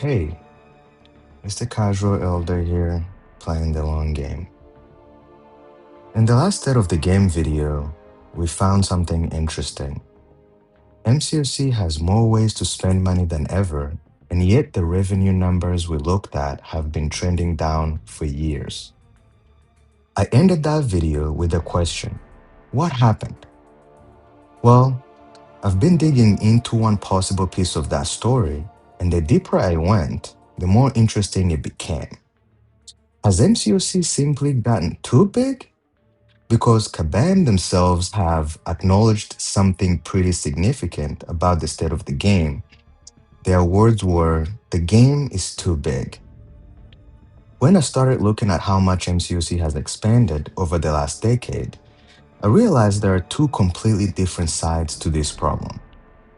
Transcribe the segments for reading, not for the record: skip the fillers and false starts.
Hey, it's the casual elder here, playing the long game. In the last set of the game video, we found something interesting. MCOC has more ways to spend money than ever, and yet the revenue numbers we looked at have been trending down for years. I ended that video with a question. What happened? Well, I've been digging into one possible piece of that story, and the deeper I went, the more interesting it became. Has MCOC simply gotten too big? Because Kabam themselves have acknowledged something pretty significant about the state of the game. Their words were, the game is too big. When I started looking at how much MCOC has expanded over the last decade, I realized there are two completely different sides to this problem.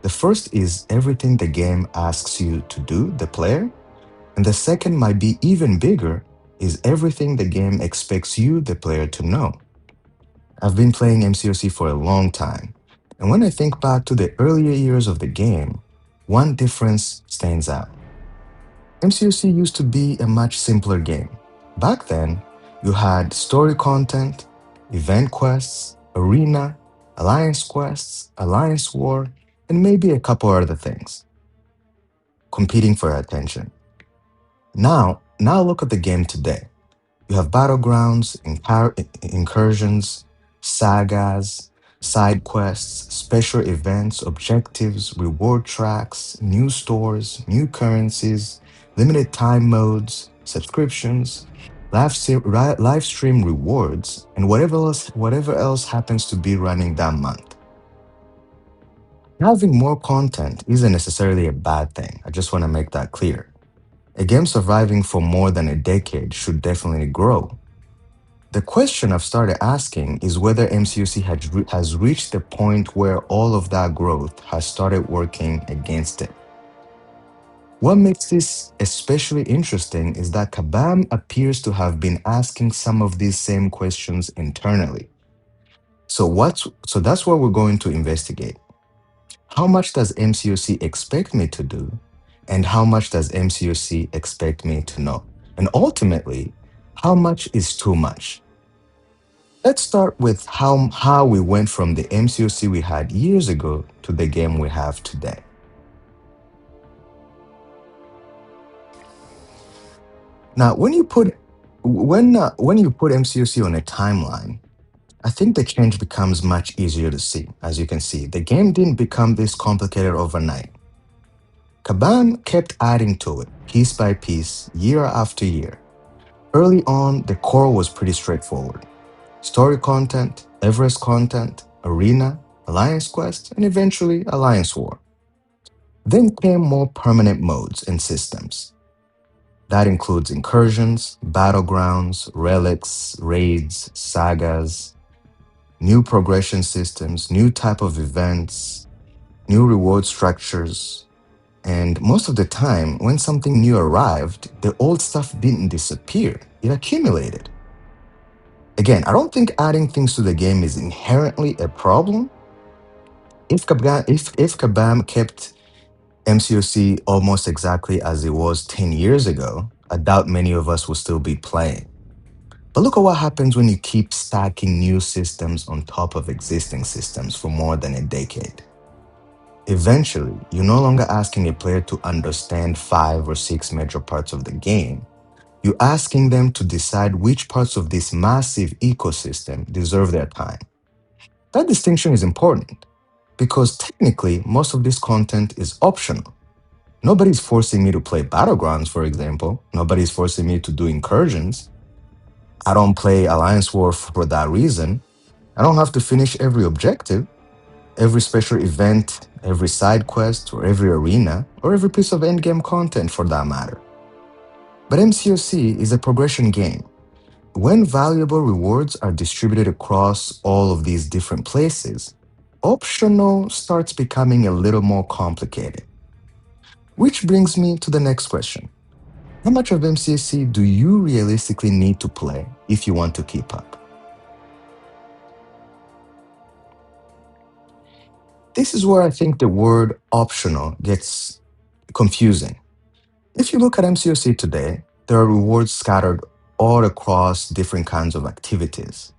The first is everything the game asks you to do, the player, and the second might be even bigger, is everything the game expects you, the player, to know. I've been playing MCOC for a long time, and when I think back to the earlier years of the game, one difference stands out. MCOC used to be a much simpler game. Back then, you had story content, event quests, arena, alliance quests, alliance war, and maybe a couple other things competing for your attention. Now look at the game today. You have battlegrounds, incursions, sagas, side quests, special events, objectives, reward tracks, new stores, new currencies, limited time modes, subscriptions, live stream rewards, and whatever else happens to be running that month. Having more content isn't necessarily a bad thing. I just want to make that clear. A game surviving for more than a decade should definitely grow. The question I've started asking is whether MCUC has reached the point where all of that growth has started working against it. What makes this especially interesting is that Kabam appears to have been asking some of these same questions internally. So that's what we're going to investigate. How much does MCUC expect me to do? And how much does MCUC expect me to know? And ultimately, how much is too much? Let's start with how we went from the MCOC we had years ago to the game we have today. Now, when you put MCOC on a timeline, I think the change becomes much easier to see. As you can see, the game didn't become this complicated overnight. Kabam kept adding to it, piece by piece, year after year. Early on, the core was pretty straightforward. Story content, Everest content, arena, alliance quest, and eventually alliance war. Then came more permanent modes and systems. That includes incursions, battlegrounds, relics, raids, sagas, new progression systems, new type of events, new reward structures. And most of the time, when something new arrived, the old stuff didn't disappear, it accumulated. Again, I don't think adding things to the game is inherently a problem. If Kabam kept MCOC almost exactly as it was 10 years ago, I doubt many of us will still be playing. But look at what happens when you keep stacking new systems on top of existing systems for more than a decade. Eventually, you're no longer asking a player to understand 5 or 6 major parts of the game. You're asking them to decide which parts of this massive ecosystem deserve their time. That distinction is important because technically, most of this content is optional. Nobody's forcing me to play Battlegrounds, for example. Nobody's forcing me to do incursions. I don't play Alliance War for that reason. I don't have to finish every objective, every special event, every side quest, or every arena, or every piece of endgame content for that matter. But MCOC is a progression game. When valuable rewards are distributed across all of these different places, optional starts becoming a little more complicated. Which brings me to the next question. How much of MCC do you realistically need to play if you want to keep up? This is where I think the word optional gets confusing. If you look at MCOC today, there are rewards scattered all across different kinds of activities.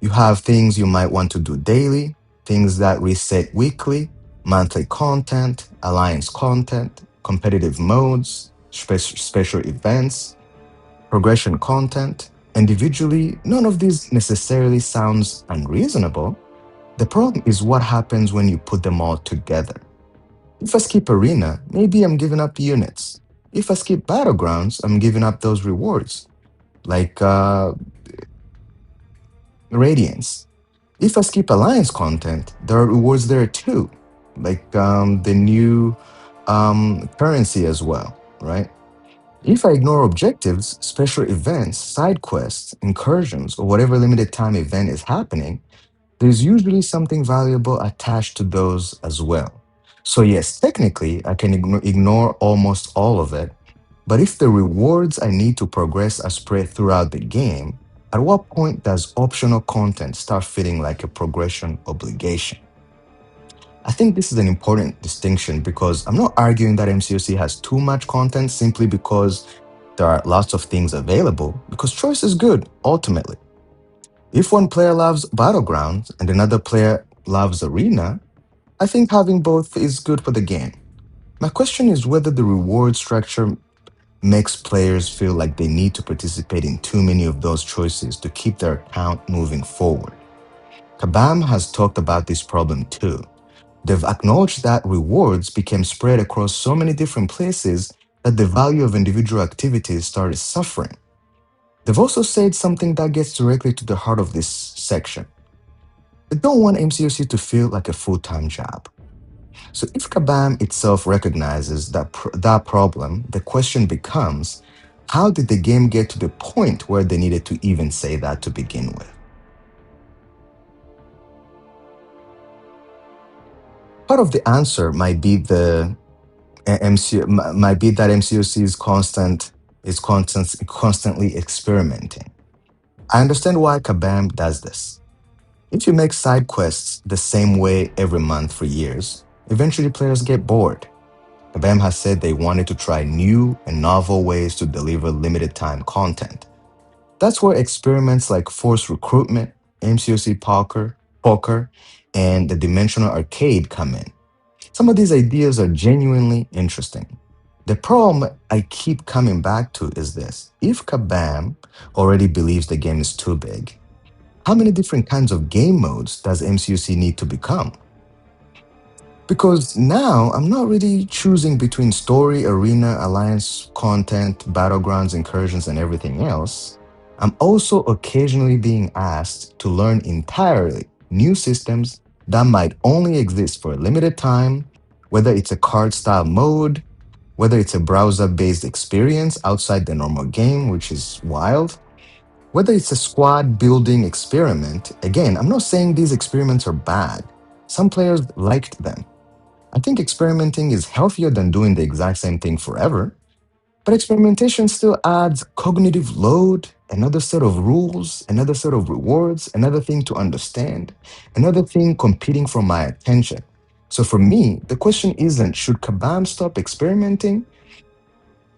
You have things you might want to do daily, things that reset weekly, monthly content, alliance content, competitive modes, special events, progression content. Individually, none of these necessarily sounds unreasonable. The problem is what happens when you put them all together. If I skip Arena, maybe I'm giving up units. If I skip Battlegrounds, I'm giving up those rewards, like Radiance. If I skip Alliance content, there are rewards there too, like the new currency as well, right? If I ignore objectives, special events, side quests, incursions, or whatever limited time event is happening, there's usually something valuable attached to those as well. So, yes, technically, I can ignore almost all of it, but if the rewards I need to progress are spread throughout the game, at what point does optional content start feeling like a progression obligation? I think this is an important distinction because I'm not arguing that MCOC has too much content simply because there are lots of things available, because choice is good, ultimately. If one player loves Battlegrounds and another player loves Arena, I think having both is good for the game. My question is whether the reward structure makes players feel like they need to participate in too many of those choices to keep their account moving forward. Kabam has talked about this problem too. They've acknowledged that rewards became spread across so many different places that the value of individual activities started suffering. They've also said something that gets directly to the heart of this section. They don't want MCOC to feel like a full-time job. So if Kabam itself recognizes that problem, the question becomes, how did the game get to the point where they needed to even say that to begin with? Part of the answer might be might be that MCOC is constantly experimenting. I understand why Kabam does this. If you make side quests the same way every month for years, eventually players get bored. Kabam has said they wanted to try new and novel ways to deliver limited time content. That's where experiments like forced recruitment, MCOC poker, and the dimensional arcade come in. Some of these ideas are genuinely interesting. The problem I keep coming back to is this. If Kabam already believes the game is too big, how many different kinds of game modes does MCUC need to become? Because now I'm not really choosing between story, arena, alliance, content, battlegrounds, incursions, and everything else. I'm also occasionally being asked to learn entirely new systems that might only exist for a limited time, whether it's a card style mode, whether it's a browser based experience outside the normal game, which is wild, whether it's a squad building experiment. Again, I'm not saying these experiments are bad. Some players liked them. I think experimenting is healthier than doing the exact same thing forever, but experimentation still adds cognitive load, another set of rules, another set of rewards, another thing to understand, another thing competing for my attention. So for me, the question isn't should Kabam stop experimenting?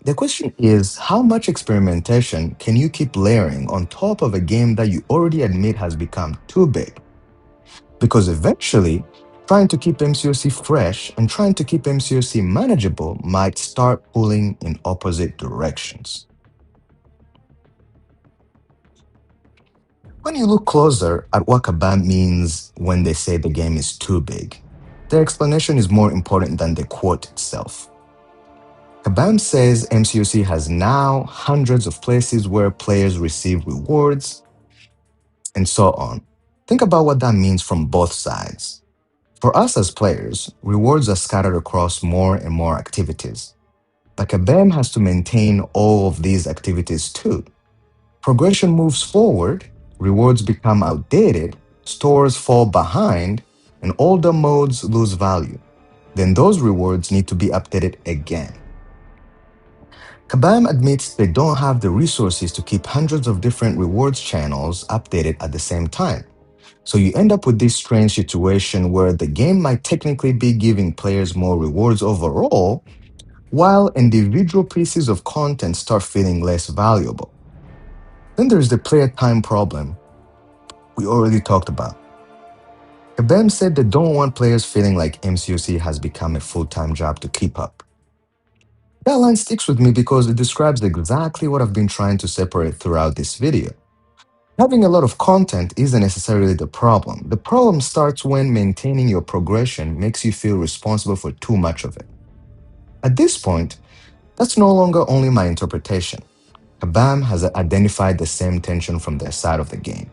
The question is how much experimentation can you keep layering on top of a game that you already admit has become too big? Because eventually, trying to keep MCOC fresh and trying to keep MCOC manageable might start pulling in opposite directions. When you look closer at what Kabam means when they say the game is too big, their explanation is more important than the quote itself. Kabam says MCOC has now hundreds of places where players receive rewards and so on. Think about what that means from both sides. For us as players, rewards are scattered across more and more activities. But Kabam has to maintain all of these activities too. Progression moves forward, rewards become outdated, stores fall behind, and older modes lose value. Then those rewards need to be updated again. Kabam admits they don't have the resources to keep hundreds of different rewards channels updated at the same time. So you end up with this strange situation where the game might technically be giving players more rewards overall, while individual pieces of content start feeling less valuable. Then there's the player time problem we already talked about. Kabam said they don't want players feeling like MCOC has become a full-time job to keep up. That line sticks with me because it describes exactly what I've been trying to separate throughout this video. Having a lot of content isn't necessarily the problem. The problem starts when maintaining your progression makes you feel responsible for too much of it. At this point, that's no longer only my interpretation. Kabam has identified the same tension from their side of the game.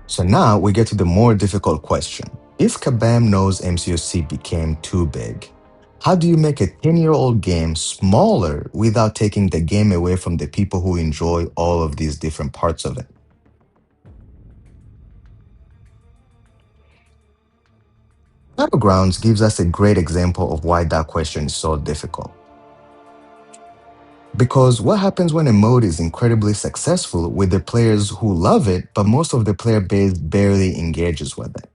So now we get to the more difficult question. If Kabam knows MCOC became too big, how do you make a 10-year-old game smaller without taking the game away from the people who enjoy all of these different parts of it? Battlegrounds gives us a great example of why that question is so difficult. Because what happens when a mode is incredibly successful with the players who love it, but most of the player base barely engages with it?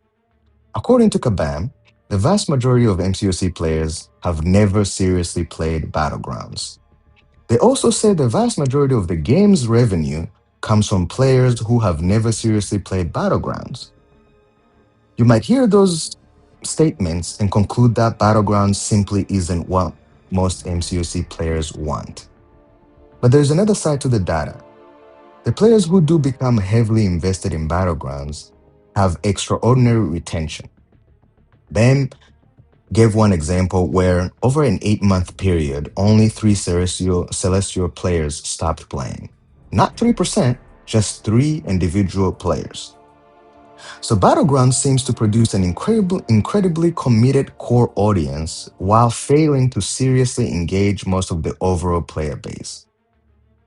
According to Kabam, the vast majority of MCOC players have never seriously played Battlegrounds. They also say the vast majority of the game's revenue comes from players who have never seriously played Battlegrounds. You might hear those statements and conclude that Battlegrounds simply isn't what most MCOC players want. But there's another side to the data. The players who do become heavily invested in Battlegrounds have extraordinary retention. Ben gave one example where, over an 8-month period, only 3 Celestial players stopped playing. Not 3%, just 3 individual players. So Battlegrounds seems to produce an incredibly committed core audience while failing to seriously engage most of the overall player base.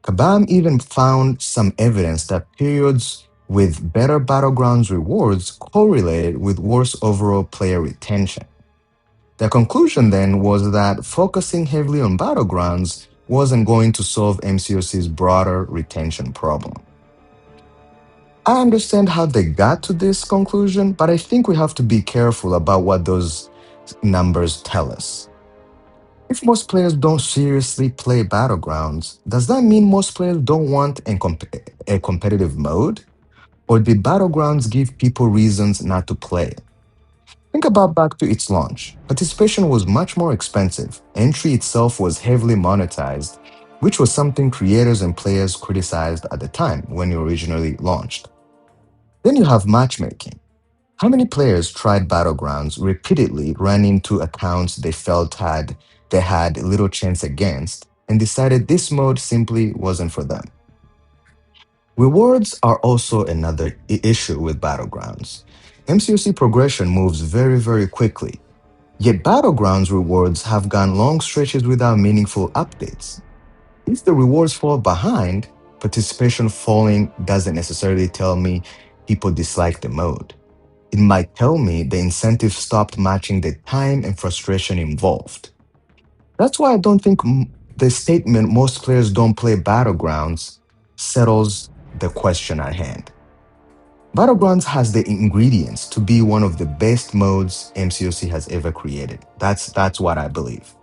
Kabam even found some evidence that periods with better Battlegrounds rewards correlated with worse overall player retention. The conclusion then was that focusing heavily on Battlegrounds wasn't going to solve MCOC's broader retention problem. I understand how they got to this conclusion, but I think we have to be careful about what those numbers tell us. If most players don't seriously play Battlegrounds, does that mean most players don't want a competitive mode? Or did Battlegrounds give people reasons not to play it? Think about back to its launch. Participation was much more expensive. Entry itself was heavily monetized, which was something creators and players criticized at the time when it originally launched. Then you have matchmaking. How many players tried Battlegrounds repeatedly, ran into accounts they felt they had little chance against, and decided this mode simply wasn't for them? Rewards are also another issue with Battlegrounds. MCOC progression moves very, very quickly. Yet Battlegrounds rewards have gone long stretches without meaningful updates. If the rewards fall behind, participation falling doesn't necessarily tell me people dislike the mode. It might tell me the incentive stopped matching the time and frustration involved. That's why I don't think the statement most players don't play Battlegrounds settles the question at hand. Battlegrounds has the ingredients to be one of the best modes MCOC has ever created. That's what I believe.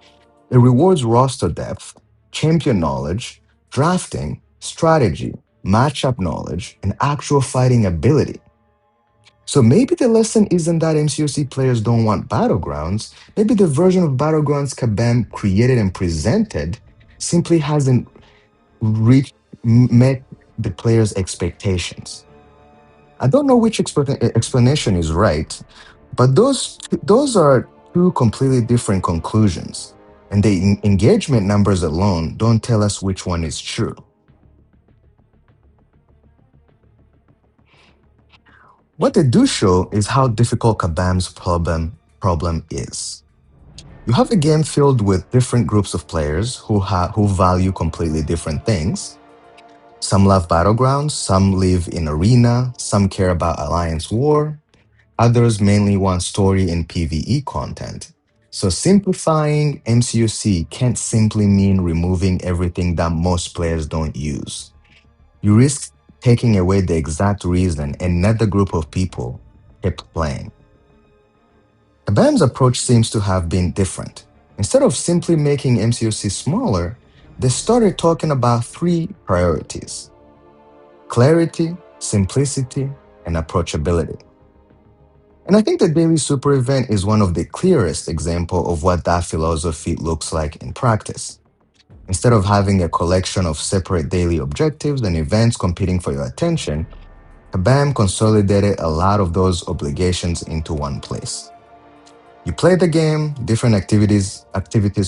It rewards roster depth, champion knowledge, drafting, strategy, matchup knowledge, and actual fighting ability. So maybe the lesson isn't that MCOC players don't want Battlegrounds. Maybe the version of Battlegrounds Kabam created and presented simply hasn't met the players' expectations. I don't know which explanation is right, but those are two completely different conclusions, and the engagement numbers alone don't tell us which one is true. What they do show is how difficult Kabam's problem is. You have a game filled with different groups of players who value completely different things. Some love Battlegrounds, some live in Arena, some care about Alliance War, others mainly want story and PvE content. So simplifying MCOC can't simply mean removing everything that most players don't use. You risk taking away the exact reason another group of people kept playing. Kabam's approach seems to have been different. Instead of simply making MCOC smaller, they started talking about three priorities: clarity, simplicity, and approachability. And I think the daily super event is one of the clearest examples of what that philosophy looks like in practice. Instead of having a collection of separate daily objectives and events competing for your attention, Kabam consolidated a lot of those obligations into one place. You play the game, different activities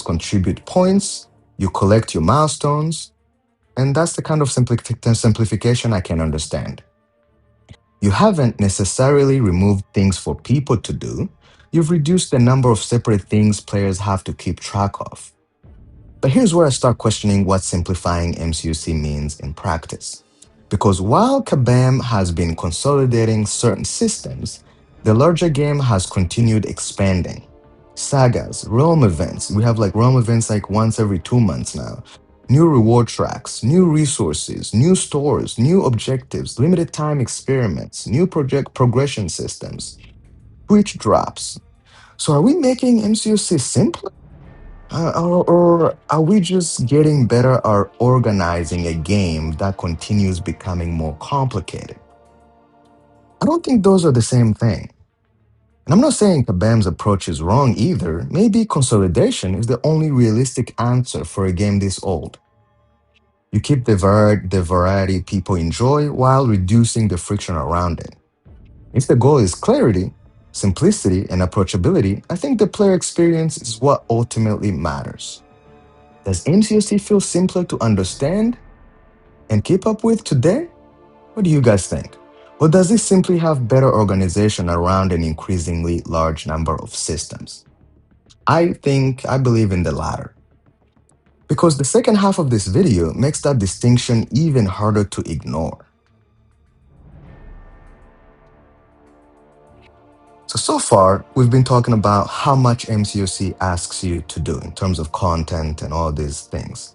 contribute points, you collect your milestones, and that's the kind of simplification I can understand. You haven't necessarily removed things for people to do, you've reduced the number of separate things players have to keep track of. But here's where I start questioning what simplifying MCUC means in practice. Because while Kabam has been consolidating certain systems, the larger game has continued expanding. Sagas, realm events, we have like realm events like once every 2 months now. New reward tracks, new resources, new stores, new objectives, limited time experiments, new project progression systems, Twitch drops. So are we making MCUC simpler? Or are we just getting better at organizing a game that continues becoming more complicated? I don't think those are the same thing. And I'm not saying Kabam's approach is wrong either. Maybe consolidation is the only realistic answer for a game this old. You keep the variety people enjoy while reducing the friction around it. If the goal is clarity, simplicity, and approachability, I think the player experience is what ultimately matters. Does MCOC feel simpler to understand and keep up with today? What do you guys think? Or does it simply have better organization around an increasingly large number of systems? I believe in the latter. Because the second half of this video makes that distinction even harder to ignore. So far, we've been talking about how much MCOC asks you to do in terms of content and all these things.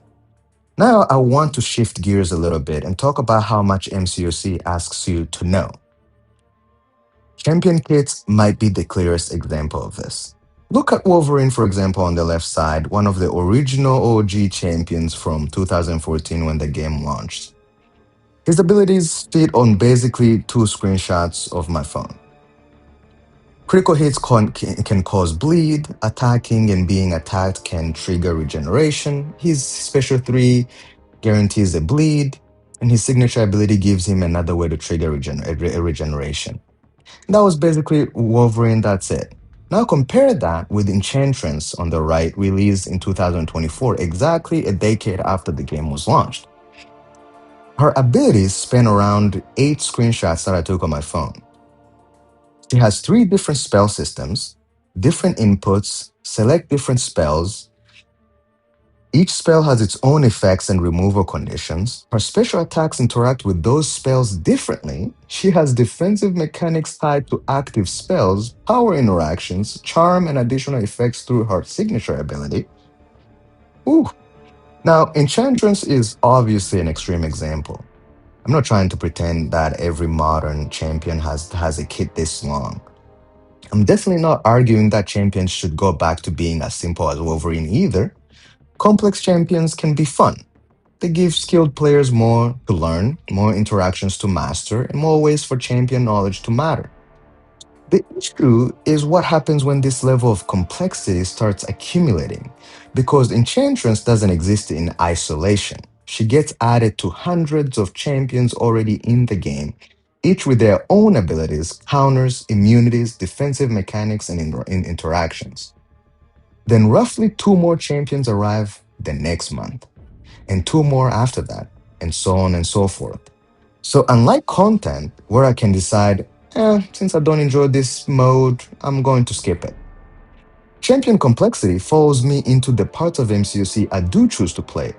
Now, I want to shift gears a little bit and talk about how much MCOC asks you to know. Champion kits might be the clearest example of this. Look at Wolverine, for example, on the left side, one of the original OG champions from 2014 when the game launched. His abilities fit on basically 2 screenshots of my phone. Critical hits can cause bleed, attacking and being attacked can trigger regeneration, his special 3 guarantees a bleed, and his signature ability gives him another way to trigger regeneration. That was basically Wolverine, that's it. Now compare that with Enchantress on the right, released in 2024, exactly a decade after the game was launched. Her abilities span around 8 screenshots that I took on my phone. She has 3 different spell systems, different inputs, select different spells. Each spell has its own effects and removal conditions. Her special attacks interact with those spells differently. She has defensive mechanics tied to active spells, power interactions, charm, and additional effects through her signature ability. Ooh. Now, Enchantress is obviously an extreme example. I'm not trying to pretend that every modern champion has a kit this long. I'm definitely not arguing that champions should go back to being as simple as Wolverine either. Complex champions can be fun. They give skilled players more to learn, more interactions to master, and more ways for champion knowledge to matter. The issue is what happens when this level of complexity starts accumulating, because Enchantress doesn't exist in isolation. She gets added to hundreds of champions already in the game, each with their own abilities, counters, immunities, defensive mechanics, and interactions. Then roughly 2 more champions arrive the next month, and 2 more after that, and so on and so forth. So unlike content, where I can decide, since I don't enjoy this mode, I'm going to skip it. Champion complexity follows me into the parts of MCOC I do choose to play.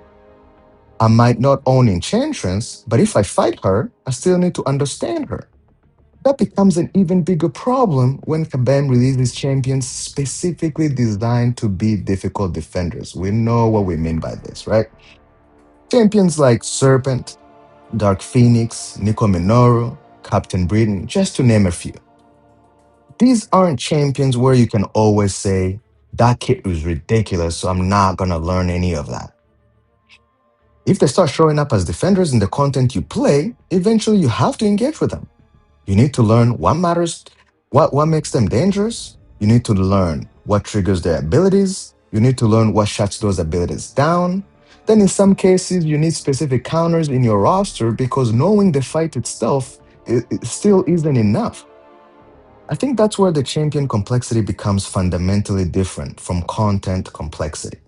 I might not own Enchantress, but if I fight her, I still need to understand her. That becomes an even bigger problem when Kabam releases champions specifically designed to be difficult defenders. We know what we mean by this, right? Champions like Serpent, Dark Phoenix, Nico Minoru, Captain Britain, just to name a few. These aren't champions where you can always say, That kit is ridiculous, so I'm not gonna learn any of that. If they start showing up as defenders in the content you play, eventually you have to engage with them. You need to learn what matters, what makes them dangerous. You need to learn what triggers their abilities. You need to learn what shuts those abilities down. Then in some cases, you need specific counters in your roster because knowing the fight itself it still isn't enough. I think that's where the champion complexity becomes fundamentally different from content complexity.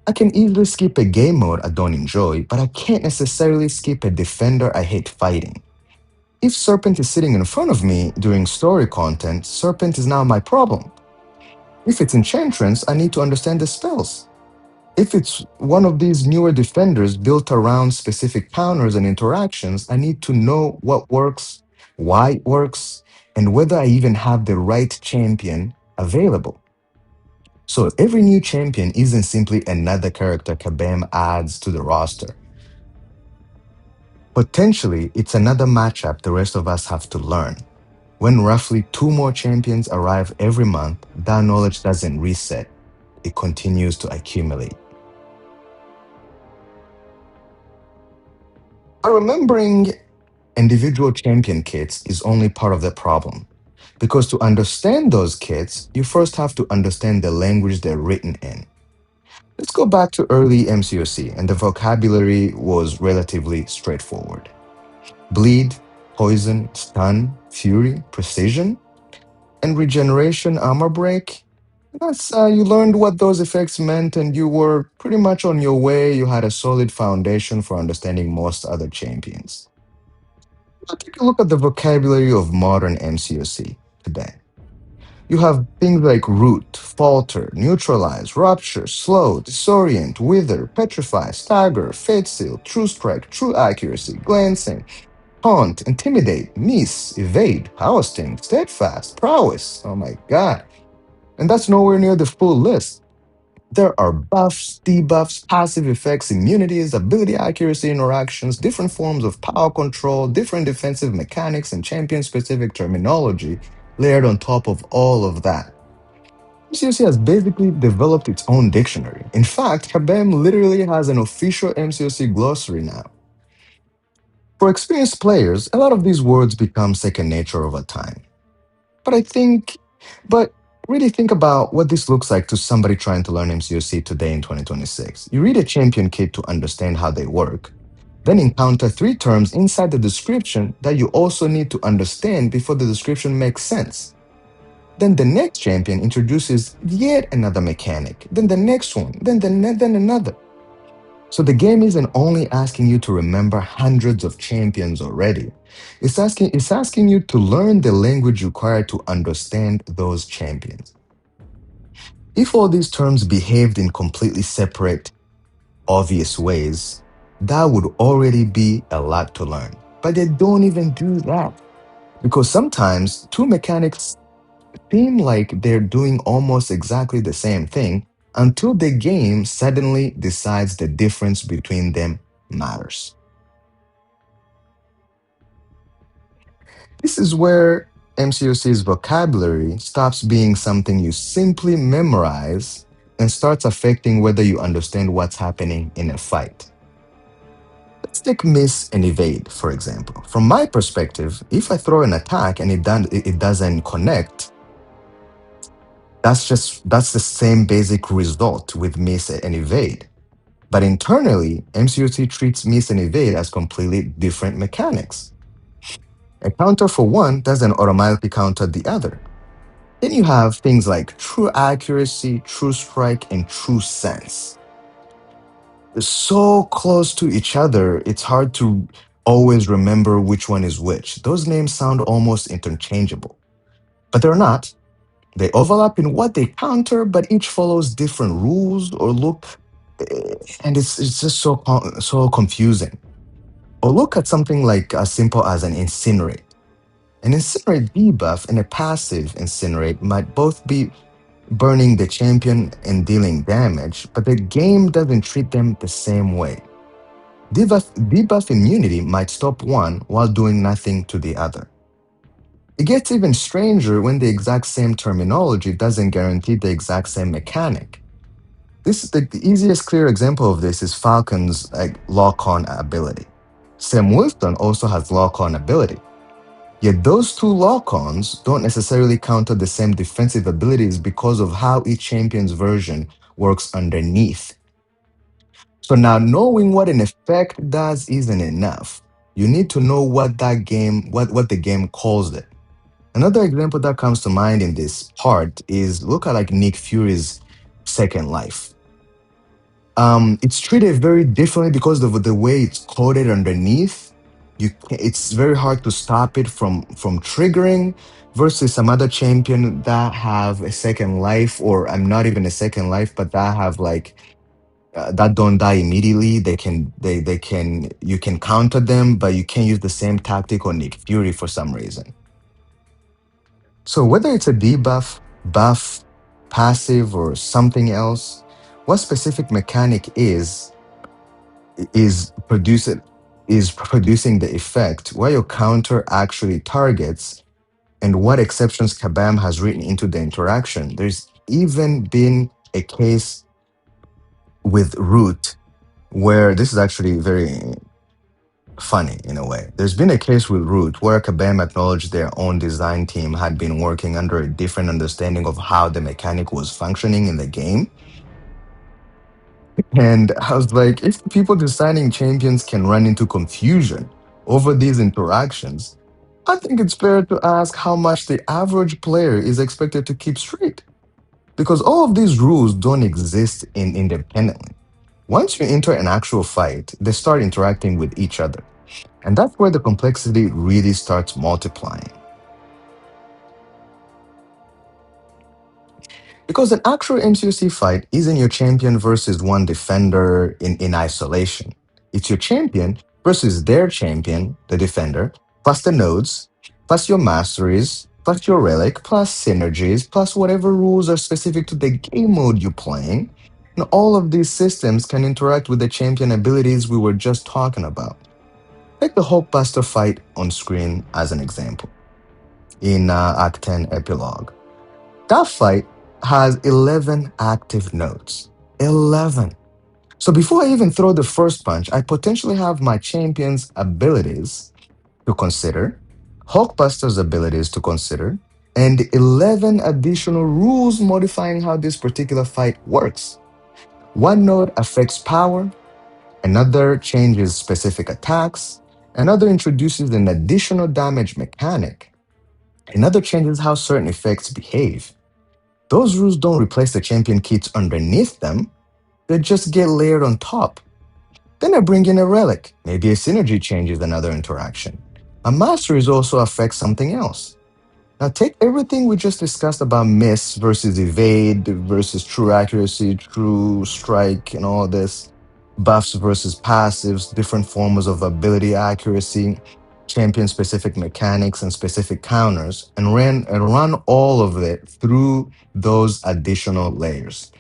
I can easily skip a game mode I don't enjoy, but I can't necessarily skip a defender I hate fighting. If Serpent is sitting in front of me during story content, Serpent is now my problem. If it's Enchantrance, I need to understand the spells. If it's one of these newer defenders built around specific counters and interactions, I need to know what works, why it works, and whether I even have the right champion available. So every new champion isn't simply another character Kabam adds to the roster. Potentially, it's another matchup the rest of us have to learn. When roughly two more champions arrive every month, that knowledge doesn't reset, it continues to accumulate. But remembering individual champion kits is only part of the problem. Because to understand those kits, you first have to understand the language they're written in. Let's go back to early MCOC, and the vocabulary was relatively straightforward: bleed, poison, stun, fury, precision, and regeneration armor break. You learned what those effects meant, and you were pretty much on your way. You had a solid foundation for understanding most other champions. Now take a look at the vocabulary of modern MCOC today. You have things like root, falter, neutralize, rupture, slow, disorient, wither, petrify, stagger, fate seal, true strike, true accuracy, glancing, taunt, intimidate, miss, evade, power sting, steadfast, prowess. Oh my god. And that's nowhere near the full list. There are buffs, debuffs, passive effects, immunities, ability accuracy interactions, different forms of power control, different defensive mechanics, and champion specific terminology layered on top of all of that. MCOC has basically developed its own dictionary. In fact, Kabam literally has an official MCOC glossary now. For experienced players, a lot of these words become second nature over time. But I think, but really think about what this looks like to somebody trying to learn MCOC today in 2026. You read a champion kit to understand how they work, then encounter three terms inside the description that you also need to understand before the description makes sense. Then the next champion introduces yet another mechanic, then the next one, then another. So the game isn't only asking you to remember hundreds of champions already. It's asking you to learn the language required to understand those champions. If all these terms behaved in completely separate, obvious ways, that would already be a lot to learn. But they don't even do that. Because sometimes two mechanics seem like they're doing almost exactly the same thing until the game suddenly decides the difference between them matters. This is where MCOC's vocabulary stops being something you simply memorize and starts affecting whether you understand what's happening in a fight. Let's take miss and evade, for example. From my perspective, if I throw an attack and it doesn't connect, that's the same basic result with miss and evade. But internally, MCOC treats miss and evade as completely different mechanics. A counter for one doesn't automatically counter the other. Then you have things like true accuracy, true strike, and true sense. They're so close to each other, it's hard to always remember which one is which. Those names sound almost interchangeable, but they're not. They overlap in what they counter, but each follows different rules or look, and it's just so confusing. Or look at something like as simple as an incinerate. An incinerate debuff and a passive incinerate might both be burning the champion and dealing damage, but the game doesn't treat them the same way. Debuff immunity might stop one while doing nothing to the other. It gets even stranger when the exact same terminology doesn't guarantee the exact same mechanic. This the easiest clear example of this is Falcon's lock-on ability. Sam Wilson also has lock-on ability. Yet those two lock-ons don't necessarily counter the same defensive abilities because of how each champion's version works underneath. So now knowing what an effect does isn't enough. You need to know what the game calls it. Another example that comes to mind in this part is look at like Nick Fury's Second Life. It's treated very differently because of the way it's coded underneath. It's very hard to stop it from triggering versus some other champion that have a second life, or I'm not even a second life, but that have that don't die immediately. They can you can counter them, but you can't use the same tactic on Nick Fury for some reason. So whether it's a debuff, buff, passive, or something else, what specific mechanic is producing producing the effect, where your counter actually targets, and what exceptions Kabam has written into the interaction. There's even been a case with Root where this is actually very funny in a way. There's been a case with Root where Kabam acknowledged their own design team had been working under a different understanding of how the mechanic was functioning in the game. And I was like, if people designing champions can run into confusion over these interactions, I think it's fair to ask how much the average player is expected to keep straight. Because all of these rules don't exist independently. Once you enter an actual fight, they start interacting with each other. And that's where the complexity really starts multiplying. Because an actual MCOC fight isn't your champion versus one defender in isolation. It's your champion versus their champion, the defender, plus the nodes, plus your masteries, plus your relic, plus synergies, plus whatever rules are specific to the game mode you're playing. And all of these systems can interact with the champion abilities we were just talking about. Take the Hulkbuster fight on screen as an example in Act 10 Epilogue. That fight has 11 active nodes. 11. So before I even throw the first punch, I potentially have my champion's abilities to consider, Hulkbuster's abilities to consider, and 11 additional rules modifying how this particular fight works. One node affects power, another changes specific attacks, another introduces an additional damage mechanic, another changes how certain effects behave. Those rules don't replace the champion kits underneath them, they just get layered on top. Then I bring in a relic, maybe a synergy changes another interaction. A masteries also affects something else. Now take everything we just discussed about miss versus evade versus true accuracy, true strike, and all this, buffs versus passives, different forms of ability accuracy, champion specific mechanics and specific counters, and run all of it through those additional layers.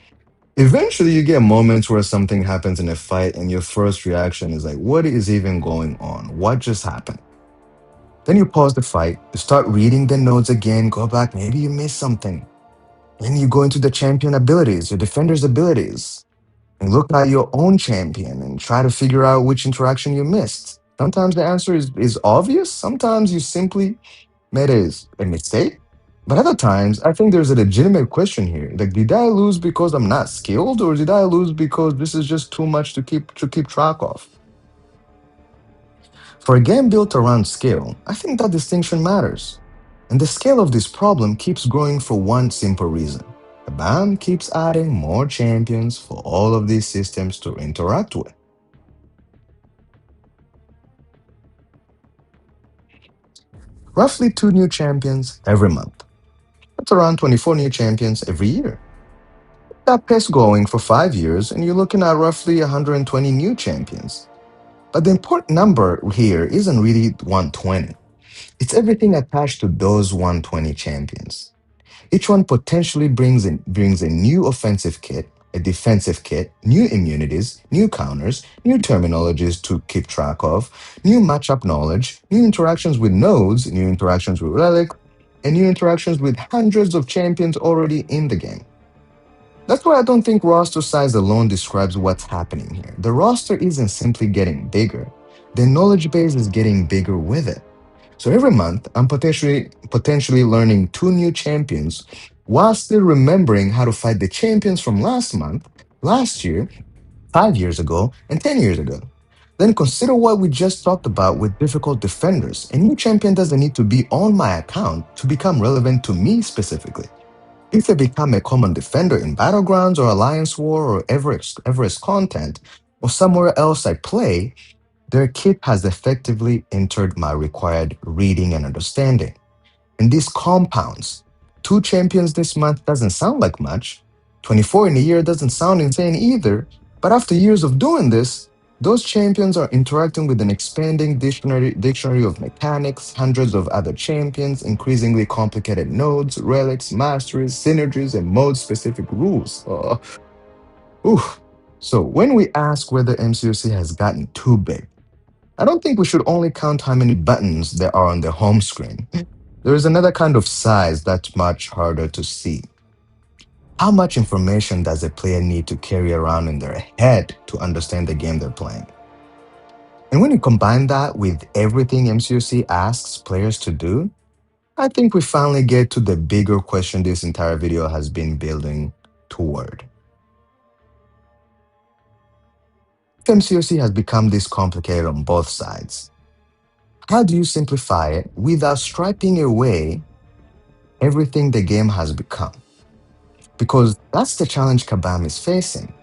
Eventually you get moments where something happens in a fight and your first reaction is like, what is even going on? What just happened? Then you pause the fight, you start reading the notes again, go back, maybe you missed something. Then you go into the champion abilities, your defender's abilities, and look at your own champion and try to figure out which interaction you missed. Sometimes the answer is obvious, sometimes you simply made a mistake. But other times, I think there's a legitimate question here. Like, did I lose because I'm not skilled, or did I lose because this is just too much to keep track of? For a game built around skill, I think that distinction matters. And the scale of this problem keeps growing for one simple reason. Kabam keeps adding more champions for all of these systems to interact with. Roughly 2 new champions every month. That's around 24 new champions every year. That pace going for 5 years, and you're looking at roughly 120 new champions. But the important number here isn't really 120. It's everything attached to those 120 champions. Each one potentially brings a new offensive kit, a defensive kit, new immunities, new counters, new terminologies to keep track of, new matchup knowledge, new interactions with nodes, new interactions with relic, and new interactions with hundreds of champions already in the game. That's why I don't think roster size alone describes what's happening here. The roster isn't simply getting bigger, the knowledge base is getting bigger with it. So every month, I'm potentially learning two new champions while still remembering how to fight the champions from last month, last year, 5 years ago, and 10 years ago. Then consider what we just talked about with difficult defenders. A new champion doesn't need to be on my account to become relevant to me specifically. If they become a common defender in Battlegrounds or Alliance War or Everest content, or somewhere else I play, their kit has effectively entered my required reading and understanding. And these compounds, two champions this month doesn't sound like much. 24 in a year doesn't sound insane either. But after years of doing this, those champions are interacting with an expanding dictionary of mechanics, hundreds of other champions, increasingly complicated nodes, relics, masteries, synergies, and mode specific rules. Oof. So when we ask whether MCOC has gotten too big, I don't think we should only count how many buttons there are on the home screen. There is another kind of size that's much harder to see. How much information does a player need to carry around in their head to understand the game they're playing? And when you combine that with everything MCOC asks players to do, I think we finally get to the bigger question this entire video has been building toward. If MCOC has become this complicated on both sides, how do you simplify it without striping away everything the game has become? Because that's the challenge Kabam is facing.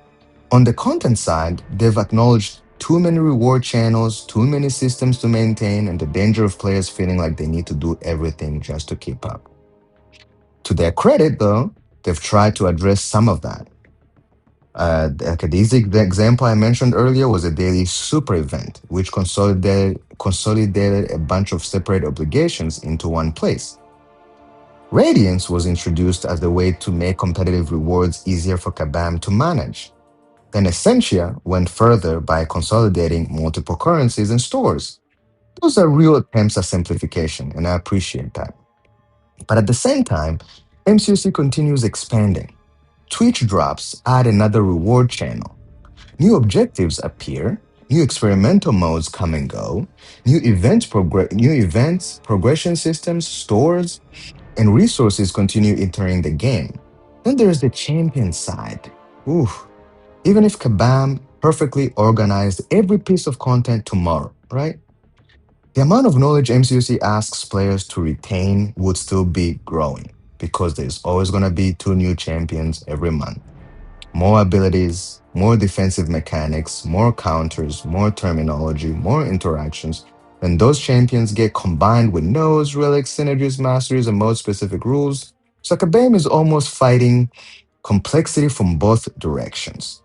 On the content side, they've acknowledged too many reward channels, too many systems to maintain, and the danger of players feeling like they need to do everything just to keep up. To their credit, though, they've tried to address some of that. The example I mentioned earlier was a daily super event, which consolidated a bunch of separate obligations into one place. Radiance was introduced as a way to make competitive rewards easier for Kabam to manage. Then Essentia went further by consolidating multiple currencies and stores. Those are real attempts at simplification, and I appreciate that. But at the same time, MCOC continues expanding. Twitch drops add another reward channel. New objectives appear, new experimental modes come and go, new events, progression systems, stores, and resources continue entering the game. Then there's the champion side. Oof. Even if Kabam perfectly organized every piece of content tomorrow, right? The amount of knowledge MCOC asks players to retain would still be growing because there's always going to be two new champions every month. More abilities, more defensive mechanics, more counters, more terminology, more interactions. And those champions get combined with nodes, relics, synergies, masteries, and mode-specific rules. So Kabam is almost fighting complexity from both directions.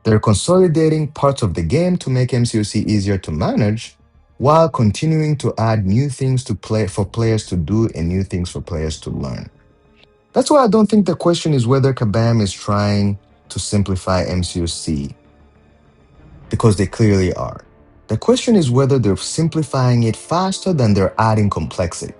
They're consolidating parts of the game to make MCOC easier to manage, while continuing to add new things to play for players to do and new things for players to learn. That's why I don't think the question is whether Kabam is trying to simplify MCOC, because they clearly are. The question is whether they're simplifying it faster than they're adding complexity.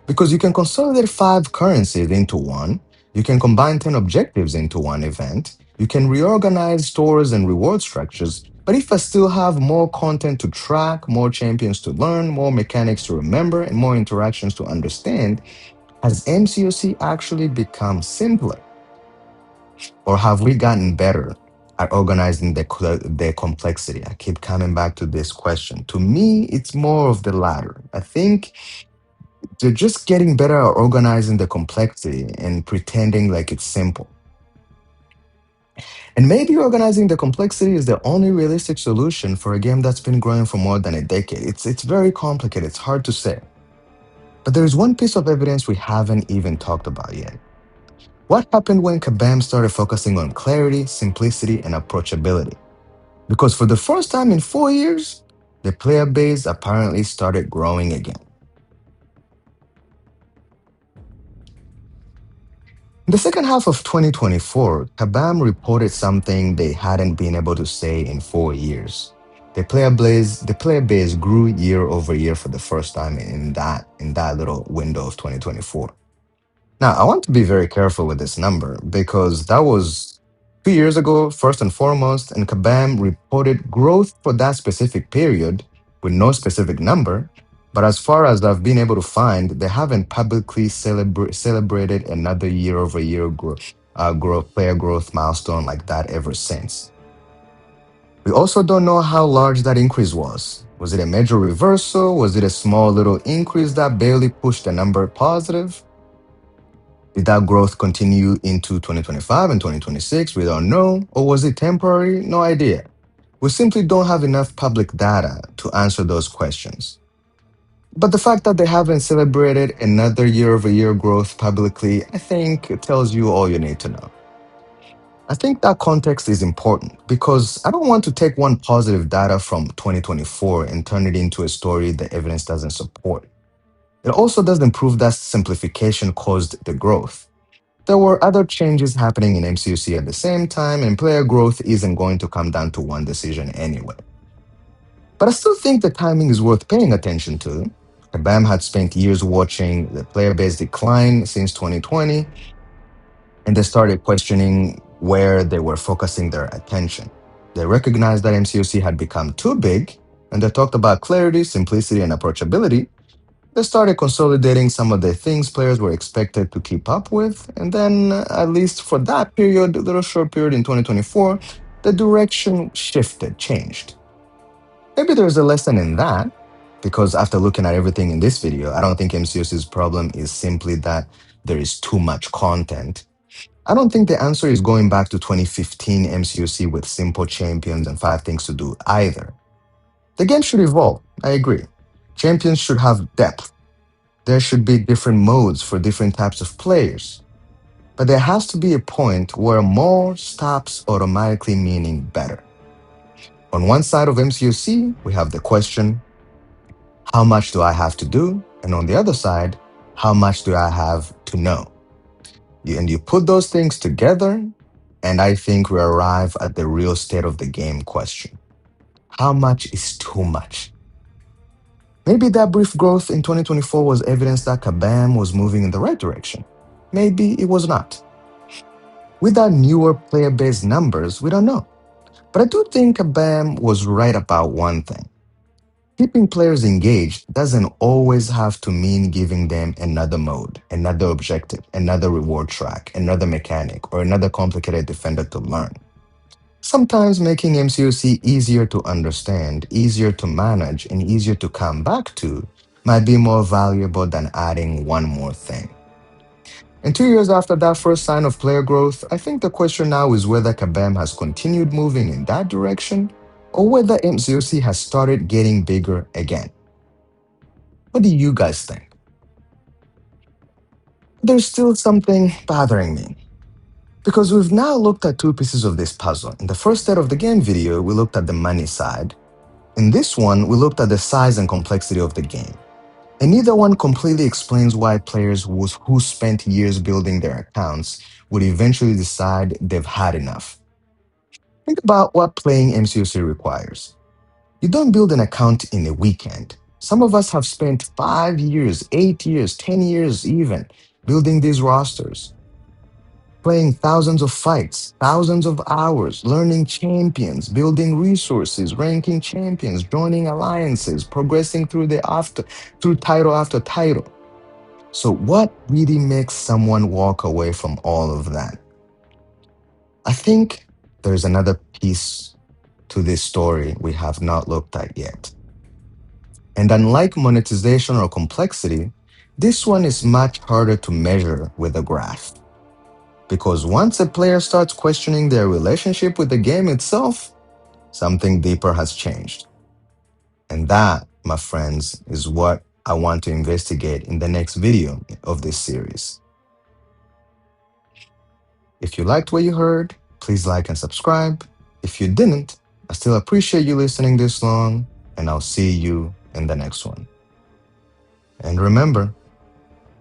Because you can consolidate 5 currencies into one, you can combine 10 objectives into one event, you can reorganize stores and reward structures, but if I still have more content to track, more champions to learn, more mechanics to remember, and more interactions to understand, has MCOC actually become simpler? Or have we gotten better at organizing the complexity? I keep coming back to this question. To me, it's more of the latter. I think they're just getting better at organizing the complexity and pretending like it's simple. And maybe organizing the complexity is the only realistic solution for a game that's been growing for more than a decade. It's very complicated, it's hard to say. But there is one piece of evidence we haven't even talked about yet. What happened when Kabam started focusing on clarity, simplicity, and approachability? Because for the first time in 4 years, the player base apparently started growing again. In the second half of 2024, Kabam reported something they hadn't been able to say in 4 years. The player base grew year over year for the first time in that little window of 2024. Now, I want to be very careful with this number because that was 2 years ago, first and foremost, and Kabam reported growth for that specific period with no specific number. But as far as I've been able to find, they haven't publicly celebrated another year over year player growth milestone like that ever since. We also don't know how large that increase was. Was it a major reversal? Was it a small little increase that barely pushed the number positive? Did that growth continue into 2025 and 2026? We don't know. Or was it temporary? No idea. We simply don't have enough public data to answer those questions. But the fact that they haven't celebrated another year over year growth publicly, I think it tells you all you need to know. I think that context is important because I don't want to take one positive data from 2024 and turn it into a story the evidence doesn't support. It also doesn't prove that simplification caused the growth. There were other changes happening in MCOC at the same time, and player growth isn't going to come down to one decision anyway. But I still think the timing is worth paying attention to. Kabam had spent years watching the player base decline since 2020, and they started questioning where they were focusing their attention. They recognized that MCOC had become too big, and they talked about clarity, simplicity, and approachability. They started consolidating some of the things players were expected to keep up with, and then, at least for that period, a little short period in 2024, the direction shifted, changed. Maybe there's a lesson in that, because after looking at everything in this video, I don't think MCOC's problem is simply that there is too much content. I don't think the answer is going back to 2015 MCOC with simple champions and 5 things to do either. The game should evolve, I agree. Champions should have depth. There should be different modes for different types of players. But there has to be a point where more stops automatically meaning better. On one side of MCOC, we have the question, how much do I have to do? And on the other side, how much do I have to know? And you put those things together, and I think we arrive at the real state of the game question. How much is too much? Maybe that brief growth in 2024 was evidence that Kabam was moving in the right direction. Maybe it was not. With our newer player-based numbers, we don't know. But I do think Kabam was right about one thing. Keeping players engaged doesn't always have to mean giving them another mode, another objective, another reward track, another mechanic, or another complicated defender to learn. Sometimes making MCOC easier to understand, easier to manage, and easier to come back to might be more valuable than adding one more thing. And 2 years after that first sign of player growth, I think the question now is whether Kabam has continued moving in that direction or whether MCOC has started getting bigger again. What do you guys think? There's still something bothering me. Because we've now looked at two pieces of this puzzle. In the first set of the game video, we looked at the money side. In this one, we looked at the size and complexity of the game. And neither one completely explains why players who spent years building their accounts would eventually decide they've had enough. Think about what playing MCOC requires. You don't build an account in a weekend. Some of us have spent 5 years, 8 years, 10 years even, building these rosters. Playing thousands of fights, thousands of hours, learning champions, building resources, ranking champions, joining alliances, progressing through title after title. So what really makes someone walk away from all of that? I think there's another piece to this story we have not looked at yet. And unlike monetization or complexity, this one is much harder to measure with a graph. Because once a player starts questioning their relationship with the game itself, something deeper has changed. And that, my friends, is what I want to investigate in the next video of this series. If you liked what you heard, please like and subscribe. If you didn't, I still appreciate you listening this long, and I'll see you in the next one. And remember,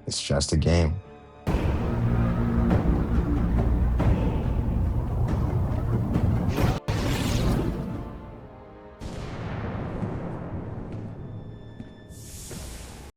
it's just a game.